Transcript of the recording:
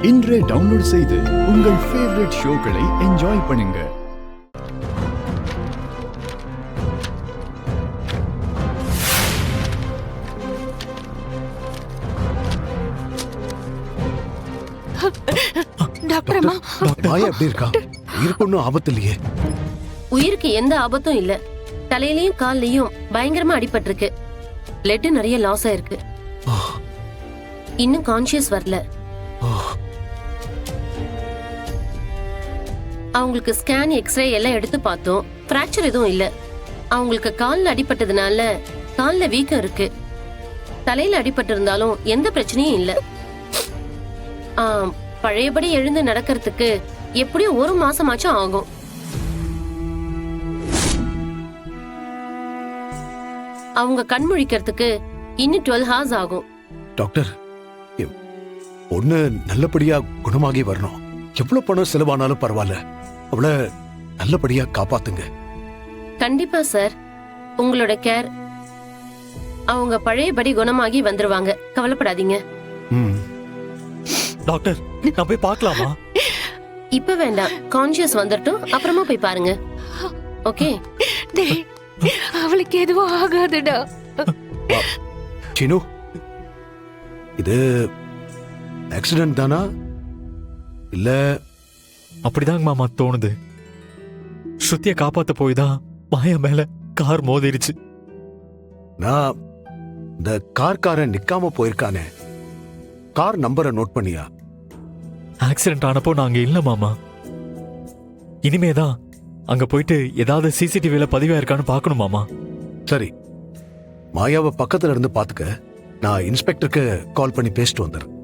இன்றே டவுன்லோட் செய்து உங்கள் ஃபேவரட் ஷோக்களை என்ஜாய் பண்ணுங்க. டாக்டர் அம்மா, மாயா எப்படி இருக்கா? உயிருக்கு ஒன்றும் ஆபத்து இல்லையே? உயிருக்கு எந்த ஆபத்தும் இல்ல. தலையிலயும் கால்லயும் பயங்கரமா அடிபட்டிருக்கு. பிளட் நிறைய லாஸ் ஆயிருக்கு. இன்னும் கான்ஷியஸ் வரல. அவங்களுக்கு ஸ்கேன், எக்ஸ்ரே எல்லாம் எடுத்து பார்த்தோம். பிராக்சர் எதுவும் இல்ல. அவங்களுக்கு கால்ல அடிபட்டதுனால கால்ல வீக்கம் இருக்கு. தலையில அடிபட்டு இருந்தாலும் எந்த பிரச்சனையும் இல்ல. பழையபடி எழுந்து நடக்கிறதுக்கு எப்படியும் 1 மாசமாச்சும் ஆகும். அவங்க கண் முழிக்கிறதுக்கு இன்னும் 12 hours ஆகும். டாக்டர், பொண்ணு நல்லபடியா குணமாகி வரணும். எவ்வளவு பணம் செலவானாலும் பரவாயில்ல, அவளை நல்லபடியா காப்பாத்துங்க. கண்டிப்பா சார், உங்களோட கேர். அவங்க பழையபடி குணமாகி வந்துருவாங்க, கவலைப்படாதீங்க. டாக்டர், நான் போய் பார்க்கலாமா? இப்ப வேண்டாம், கான்ஷியஸ் வந்துட்டோம், அப்புறமா போய் பாருங்க. ஓகே? டேய், அவளுக்கு எதுவும் ஆகாதுடா. சினு, இது ஆக்சிடென்ட் தானா இல்ல? அப்படிதாங்க மாமா தோணுது. ஸ்ருதியை காப்பாத்த போய் தான் மாயா மேல கார் மோதிருச்சு. நான் இந்த கார்காரன் நிக்காம போயிருக்கானே, கார் நம்பரை நோட் பண்ணியா? ஆக்சிடென்ட் ஆனப்போ நாங்க இல்ல மாமா. இனிமேதான் அங்க போயிட்டு ஏதாவது சிசிடிவில பதிவா இருக்கான்னு பாக்கணும் மாமா. சரி, மாயாவை பக்கத்துல இருந்து பாத்துக்க. நான் இன்ஸ்பெக்டருக்கு கால் பண்ணி பேசிட்டு வந்துடுறேன்.